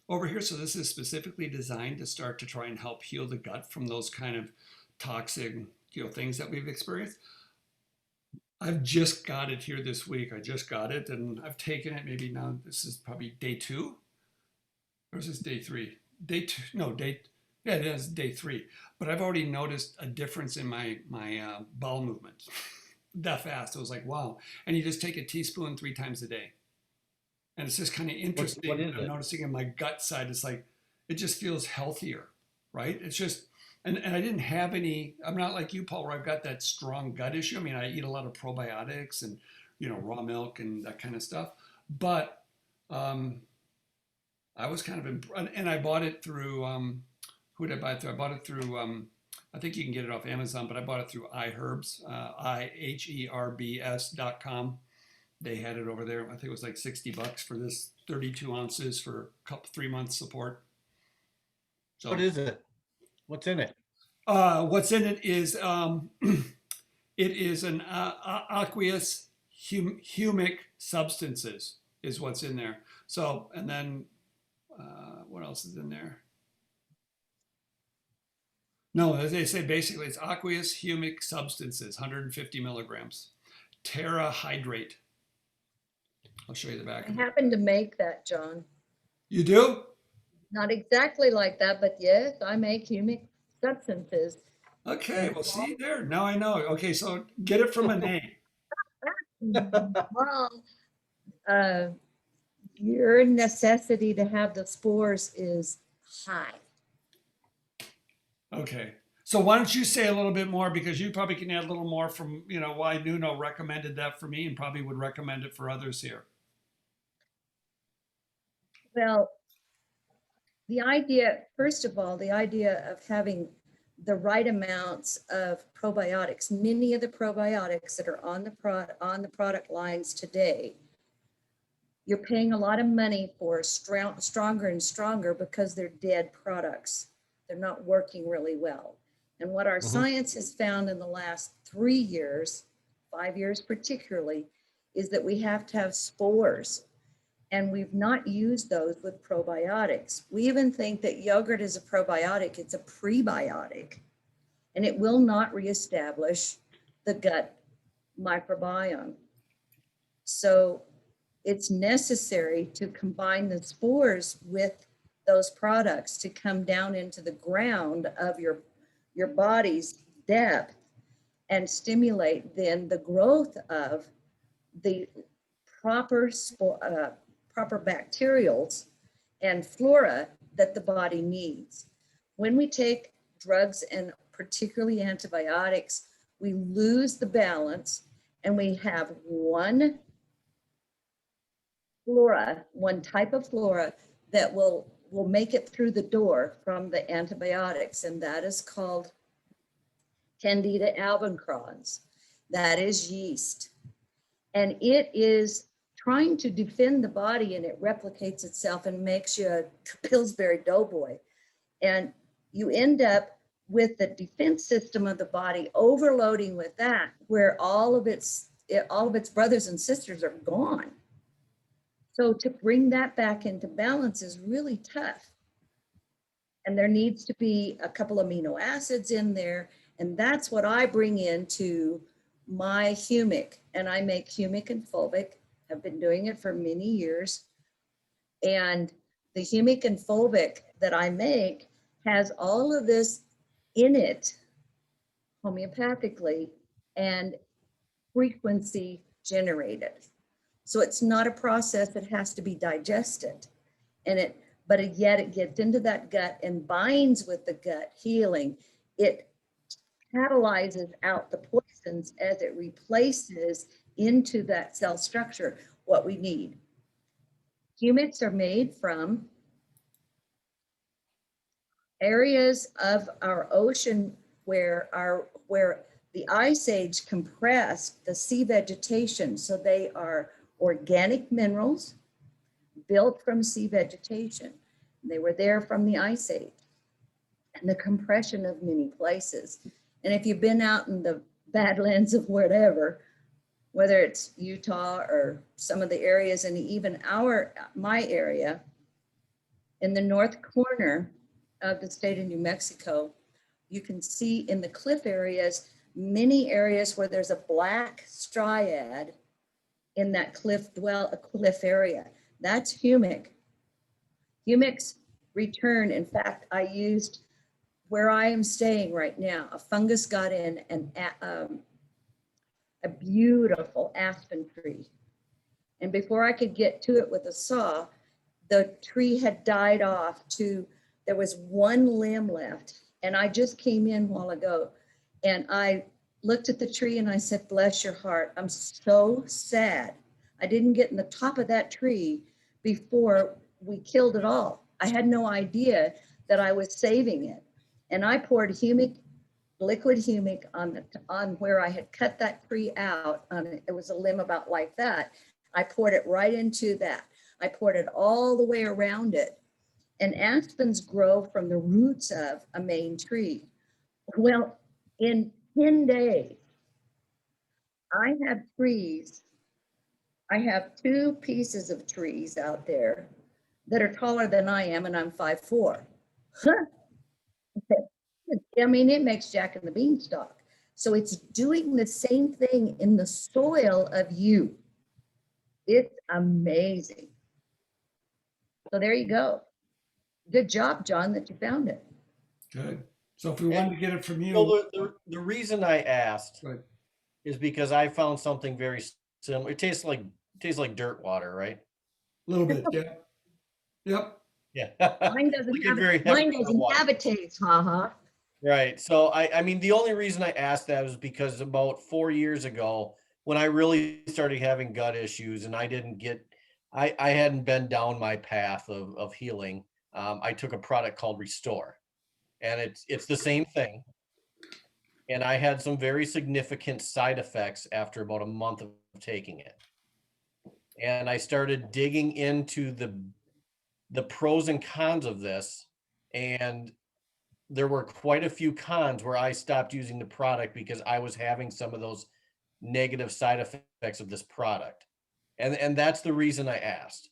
over here. So this is specifically designed to start to try and help heal the gut from those kind of toxic, things that we've experienced. I've just got it here this week. I just got it and I've taken it maybe now. This is probably day 2. Or is this day 3? Yeah, it is day 3, but I've already noticed a difference in my bowel movement that fast. I was like, wow. And you just take a teaspoon 3 times a day. And it's just kind of interesting.
What is
I'm
it?
noticing in my gut side, it's like, it just feels healthier, right? It's just, and I didn't have any, I'm not like you, Paul, where I've got that strong gut issue. I mean, I eat a lot of probiotics and, raw milk and that kind of stuff. But I was kind of, and I bought it through, who did I buy it through? I bought it through, I think you can get it off Amazon, but I bought it through iHerbs, iHerbs.com. They had it over there. I think it was like $60 for this 32 ounces for a 3 months support. So
What is it? What's in it?
what's in it is it is an aqueous humic substances is what's in there. So, and then what else is in there? No, as they say, basically it's aqueous humic substances, 150 milligrams. Terra hydrate. I'll show you the back
I
of it.
happen to make that, John.
You do?
Not exactly like that, but yes, I make humic substances.
Okay, well, see there. Now I know. Okay, so get it from a name.
Well, uh, your necessity to have the spores is high.
Okay. So why don't you say a little bit more, because you probably can add a little more from, why Nuno recommended that for me and probably would recommend it for others here.
Well, the idea, first of all, the idea of having the right amounts of probiotics, many of the probiotics that are on the product lines today, you're paying a lot of money for stronger and stronger because they're dead products. They're not working really well. And what our science has found in the last 3 years, 5 years particularly, is that we have to have spores. And we've not used those with probiotics. We even think that yogurt is a probiotic. It's a prebiotic, and it will not reestablish the gut microbiome. So it's necessary to combine the spores with those products to come down into the ground of your body's depth and stimulate then the growth of the proper bacterials and flora that the body needs. When we take drugs and particularly antibiotics, we lose the balance and we have one type of flora that will make it through the door from the antibiotics, and that is called Candida albicans. That is yeast. And it is trying to defend the body, and it replicates itself and makes you a Pillsbury Doughboy. And you end up with the defense system of the body overloading with that, where all of its brothers and sisters are gone. So to bring that back into balance is really tough. And there needs to be a couple amino acids in there. And that's what I bring into my humic. And I make humic and fulvic. I've been doing it for many years. And the humic and fulvic that I make has all of this in it homeopathically and frequency generated. So it's not a process that has to be digested. But yet it gets into that gut and binds with the gut healing. It catalyzes out the poisons as it replaces into that cell structure what we need. Humics are made from areas of our ocean where the ice age compressed the sea vegetation. So they are organic minerals built from sea vegetation. They were there from the ice age and the compression of many places. And if you've been out in the Badlands of whatever, whether it's Utah or some of the areas and even my area in the north corner of the state of New Mexico, you can see in the cliff areas, many areas where there's a black striad in that cliff area. That's humic. Humics return. In fact, I used where I am staying right now, a fungus got in a beautiful aspen tree. And before I could get to it with a saw, the tree had died off there was one limb left. And I just came in a while ago and I looked at the tree and I said, bless your heart. I'm so sad. I didn't get in the top of that tree before we killed it all. I had no idea that I was saving it. And I poured liquid humic on where I had cut that tree out. It was a limb about like that. I poured it right into that. I poured it all the way around it. And aspens grow from the roots of a main tree. Well, in 10 days, I have trees. I have 2 pieces of trees out there that are taller than I am, and I'm 5'4". I mean, it makes Jack and the Beanstalk. So it's doing the same thing in the soil of you. It's amazing. So there you go. Good job, John, that you found it.
Good. So if we wanted to get it from you,
So the reason I asked
good.
is because I found something very similar. It tastes like dirt water, right?
A little bit, yeah. Yep.
Yeah.
Mine doesn't
Like a
have,
very heavy
mine
kind of
doesn't
water.
have a taste, haha.
Right. So I mean, the only reason I asked that was because about 4 years ago, when I really started having gut issues and I hadn't been down my path of healing, I took a product called Restore, and it's the same thing. And I had some very significant side effects after about a month of taking it. And I started digging into the pros and cons of this, and there were quite a few cons where I stopped using the product because I was having some of those negative side effects of this product. And that's the reason I asked.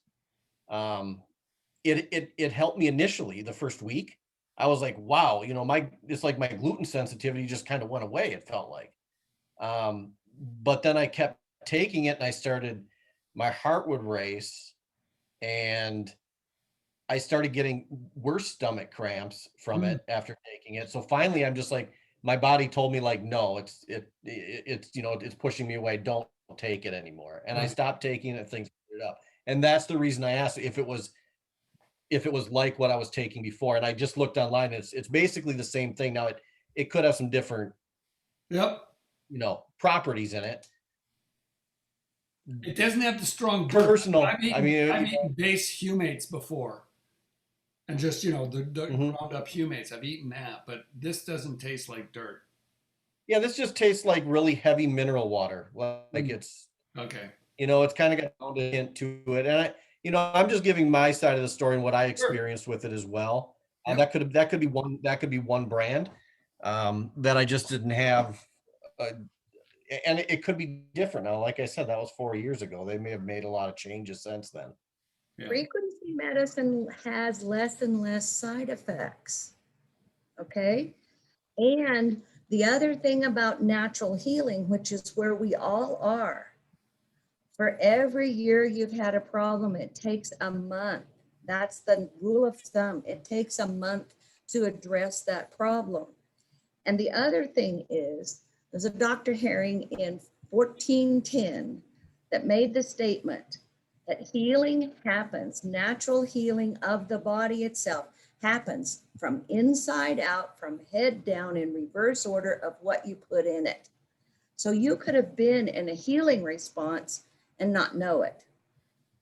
It helped me initially the first week. I was like, wow, it's like my gluten sensitivity just kind of went away, it felt like. But then I kept taking it and my heart would race, and I started getting worse stomach cramps from it after taking it. So finally, I'm just like, my body told me like, no, it's pushing me away. Don't take it anymore. And I
Right.
stopped taking it. Things cleared up. And that's the reason I asked if it was like what I was taking before. And I just looked online. It's basically the same thing. Now it could have some different,
Yep.
properties in it.
It doesn't have the strong dirt.
Personal.
I've eaten,
I mean,
I've eaten base humates before. And just, the
Mhm.
ground up humates. I've eaten that, but this doesn't taste like dirt.
yeah, this just tastes like really heavy mineral water. Like
Mm.
it's,
Okay.
it's kind of got a hint to it. And I'm just giving my side of the story and what I
Sure.
experienced with it as well.
Yep.
That could be one brand that I just didn't have. And it could be different now. Like I said, that was 4 years ago. They may have made a lot of changes since then.
Yeah.
Frequency medicine has less and less side effects. Okay. And the other thing about natural healing, which is where we all are, for every year you've had a problem, it takes a month. That's the rule of thumb. It takes a month to address that problem. And the other thing is, there's a Dr. Herring in 1410 that made the statement that healing happens, natural healing of the body itself happens from inside out, from head down, in reverse order of what you put in it. So you could have been in a healing response and not know it.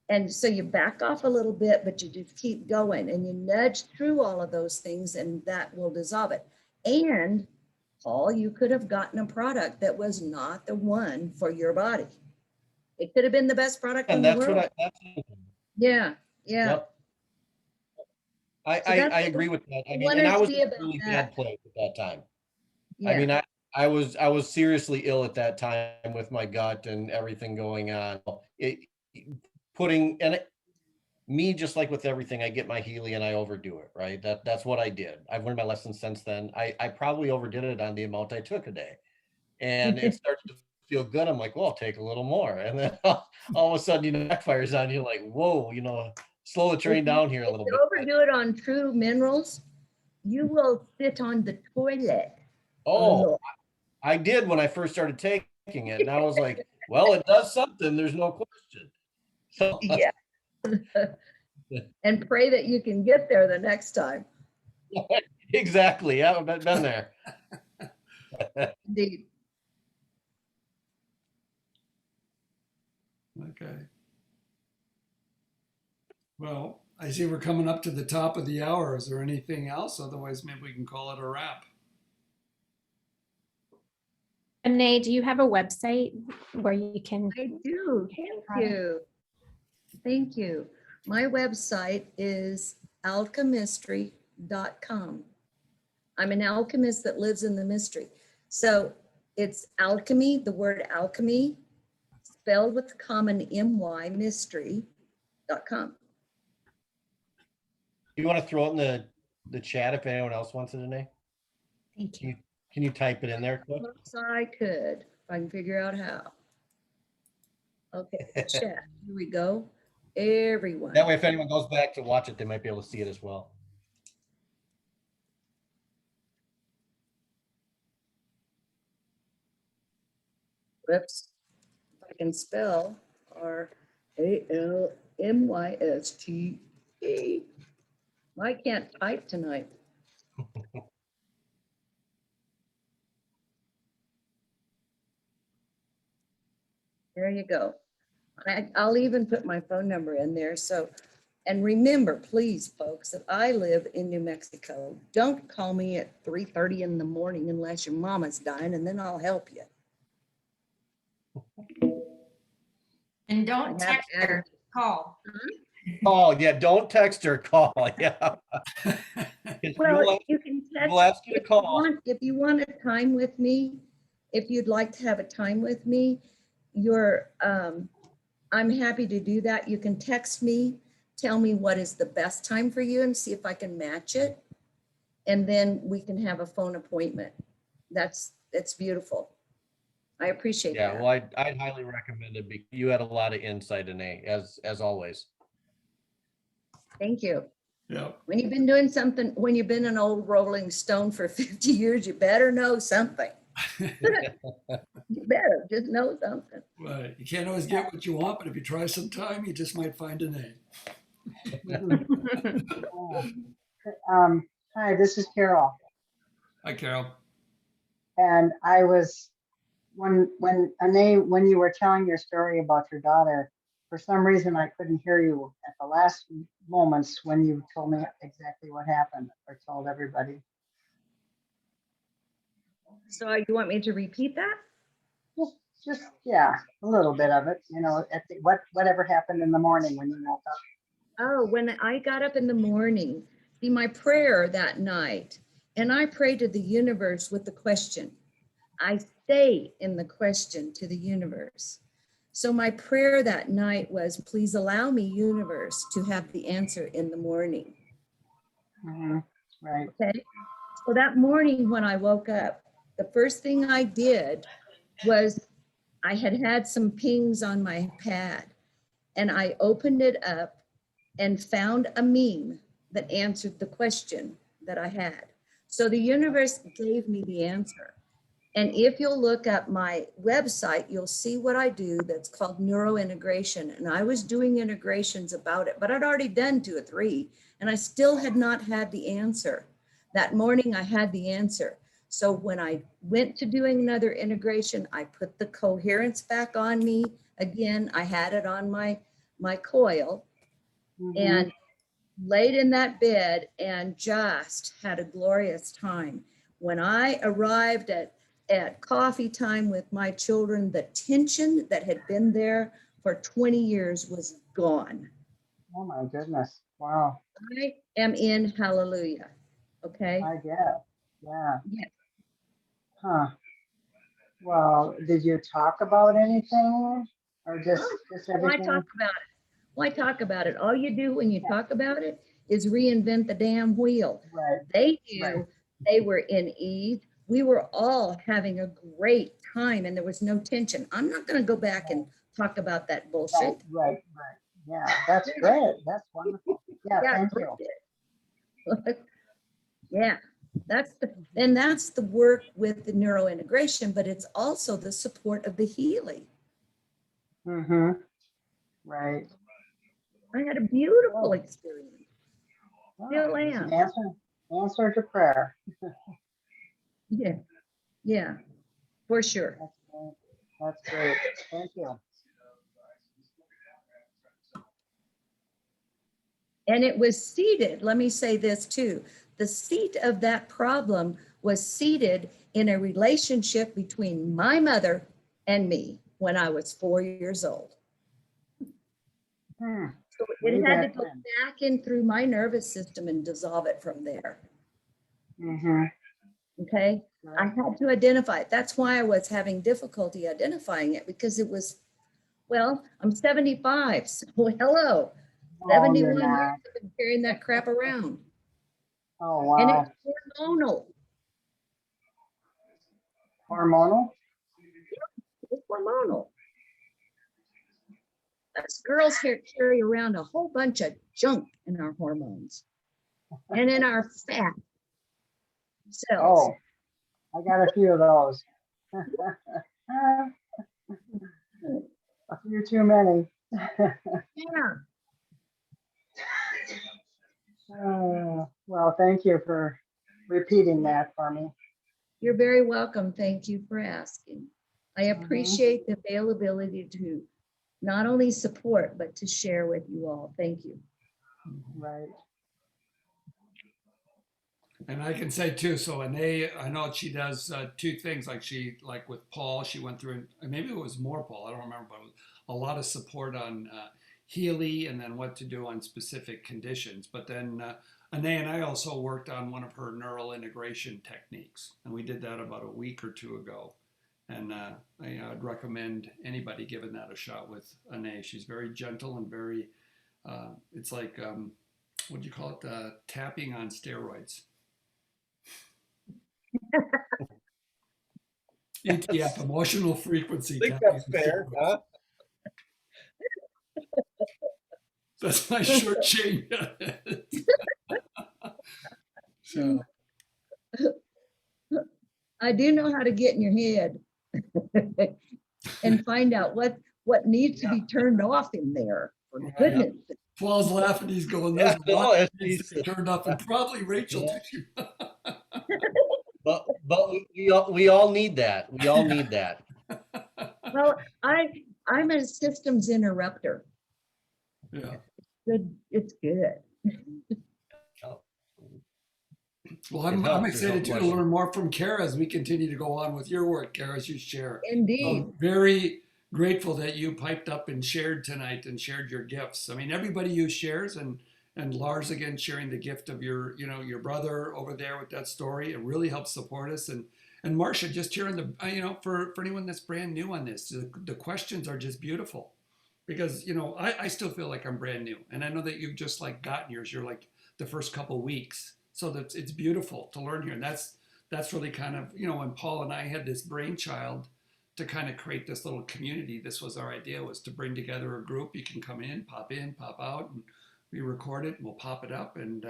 And so you back off a little bit, but you just keep going and you nudge through all of those things, and that will dissolve it. And Paul, you could have gotten a product that was not the one for your body. It could have been the best product in
And
the
that's
world. Yeah, yeah.
Yep. I
that's
agree with that. I mean,
wanted
and I
to
was
be
in a
about
really
that.
bad place at that time.
Yeah.
I mean, I was seriously ill at that time with my gut and everything going on. Me, just like with everything, I get my Healy and I overdo it, right? That's what I did. I've learned my lesson since then. I probably overdid it on the amount I took a day, and it started to feel good. I'm like, well, I'll take a little more, and then all of a sudden, backfires on you. Like, whoa, slow the train down here a
If
little
you
bit.
overdo it on true minerals, you will sit on the toilet. a
Oh,
lot.
I did when I first started taking it, and I was like, well, it does something. There's no question. So,
Yeah. And pray that you can get there the next time.
exactly. Yeah, I've been there.
Indeed.
Okay. Well, I see we're coming up to the top of the hour. Is there anything else? Otherwise, maybe we can call it a wrap.
Nay, do you have a website where you can?
I do. Thank you. Thank you. My website is alchemistry.com. I'm an alchemist that lives in the mystery. So it's alchemy, the word alchemy, spelled with the common MY, mystery.com.
You want to throw it in the chat if anyone else wants it, Danae?
Thank you.
Can you type it in there quick?
Yes, I could, if I can figure out how. Okay, chat, here we go. Everyone.
That way, if anyone goes back to watch it, they might be able to see it as well.
Whoops. If I can spell RALMYSTE. I can't type tonight. There you go. I'll even put my phone number in there. So, and remember, please, folks, that I live in New Mexico. Don't call me at 3:30 in the morning unless your mama's dying, and then I'll help you.
And don't
I have
text her, call.
Oh, yeah, don't text her, call, yeah.
Well, you can text
We'll ask you to
if you
call.
if you want a time with me, if you'd like to have a time with me, I'm happy to do that. You can text me, tell me what is the best time for you and see if I can match it. And then we can have a phone appointment. That's beautiful. I appreciate
Yeah,
that.
well, I'd highly recommend it because you had a lot of insight in A, as always.
Thank you.
Yeah.
When you've been doing something, when you've been an old Rolling Stone for 50 years, you better know something. You better just know something.
Right. You can't always get what you want, but if you try some time, you just might find a name.
Hi, this is Carol.
Hi, Carol.
And I was, when you were telling your story about your daughter, for some reason I couldn't hear you at the last moments when you told me exactly what happened or told everybody.
So you want me to repeat that?
Just yeah, a little bit of it, whatever happened in the morning when you woke up.
Oh, when I got up in the morning, see my prayer that night, and I prayed to the universe with the question. I stay in the question to the universe. So my prayer that night was, please allow me, universe, to have the answer in the morning.
Right.
Okay. So that morning when I woke up, the first thing I did was I had some pings on my pad, and I opened it up and found a meme that answered the question that I had. So the universe gave me the answer. And if you'll look up my website, you'll see what I do that's called neurointegration. And I was doing integrations about it, but I'd already done 2 or 3, and I still had not had the answer. That morning I had the answer. So when I went to doing another integration, I put the coherence back on me. Again, I had it on my coil and laid in that bed and just had a glorious time. When I arrived at coffee time with my children, the tension that had been there for 20 years was gone.
Oh my goodness. Wow.
I am in hallelujah. Okay.
I guess. Yeah.
Yes.
Huh. Well, did you talk about anything or just
Why
everything?
talk about it? Why talk about it? All you do when you talk about it is reinvent the damn wheel.
Right.
They knew
Right.
they were in ease. We were all having a great time and there was no tension. I'm not going to go back and talk about that bullshit.
Right. Yeah, that's great. That's wonderful. Yeah, thank you.
Yeah, that's the work with the neurointegration, but it's also the support of the healing.
Right.
I had a beautiful experience.
Wow,
Still
it's
am.
an answer to prayer.
Yeah, for sure.
That's great. Thank you.
And it was seated, let me say this too, the seat of that problem was seated in a relationship between my mother and me when I was 4 years old. So it had to go back in through my nervous system and dissolve it from there. Okay, I had to identify it. That's why I was having difficulty identifying it, because it was, well, I'm 75, so hello. 71 years I've been carrying that crap around.
Oh, wow.
And it's hormonal.
Hormonal?
It's hormonal. Us girls here carry around a whole bunch of junk in our hormones and in our fat cells.
Oh, I got a few of those. A few too many.
Yeah.
Well, thank you for repeating that for me.
You're very welcome. Thank you for asking. I appreciate the availability to not only support, but to share with you all. Thank you.
Right.
And I can say too, so Anae, I know she does two things, like with Paul, she went through, and maybe it was more Paul, I don't remember, but it was a lot of support on Healy and then what to do on specific conditions. But then Anae and I also worked on one of her neural integration techniques, and we did that about a week or two ago. And I'd recommend anybody giving that a shot with Anae. She's very gentle and very, it's like, what do you call it? Tapping on steroids. ETF, emotional frequency.
I think
tapping
that's
on
fair,
steroids.
huh?
That's my short chain. So,
I do know how to get in your head and find out what needs to be turned off in there. For goodness.
Paul's laughing. He's going,
Yeah,
"There's a lot
no,
that
it's-
needs to be turned off," and probably Rachel
Yeah.
too.
But we all need that. We all need that.
Well, I'm a systems interrupter.
Yeah.
Good, it's good.
Well, I'm
helps, there's no
excited too to
question.
learn more from Kara as we continue to go on with your work, Kara, as you share.
Indeed.
So very grateful that you piped up and shared tonight and shared your gifts. I mean, everybody you shares, and Lars again sharing the gift of your brother over there with that story. It really helps support us. And Marcia, just hearing the for anyone that's brand new on this, the questions are just beautiful, because I still feel like I'm brand new, and I know that you've just like gotten yours. You're like the first couple weeks, so that's it's beautiful to learn here. And that's really kind of when Paul and I had this brainchild to kind of create this little community. This was our idea, was to bring together a group. You can come in, pop out, and we record it and we'll pop it up and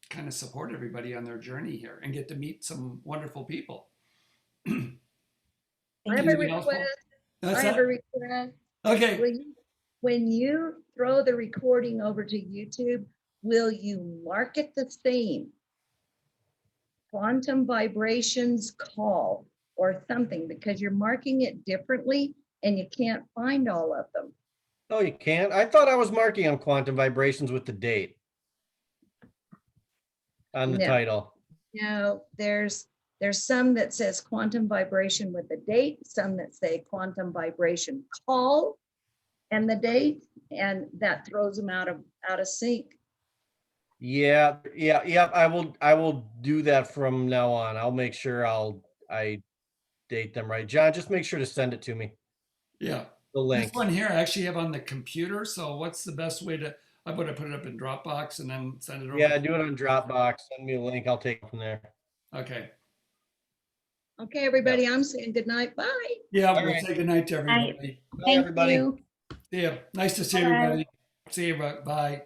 kind of support everybody on their journey here and get to meet some wonderful people.
I have a
Anything else, Paul?
request.
That's
I have
it?
a request.
Okay.
When you throw the recording over to YouTube, will you mark it the same? Quantum Vibrations Call or something, because you're marking it differently and you can't find all of them.
No, you can't. I thought I was marking on quantum vibrations with the date on the
No.
title.
No, there's some that says quantum vibration with the date, some that say quantum vibration call and the date, and that throws them out of sync.
Yeah. I will do that from now on. I'll make sure I date them right. John, just make sure to send it to me.
Yeah.
The link.
This one here I actually have on the computer. So what's the best way to, I'm going to put it up in Dropbox and then send it over?
Yeah, do it on Dropbox. Send me a link. I'll take it from there.
Okay.
Okay, everybody, I'm saying good night. Bye.
Yeah,
All
we'll
right.
say goodnight to everybody.
Bye,
Thank
everybody.
you.
See ya. Nice to see
Bye.
everybody. See you. Bye.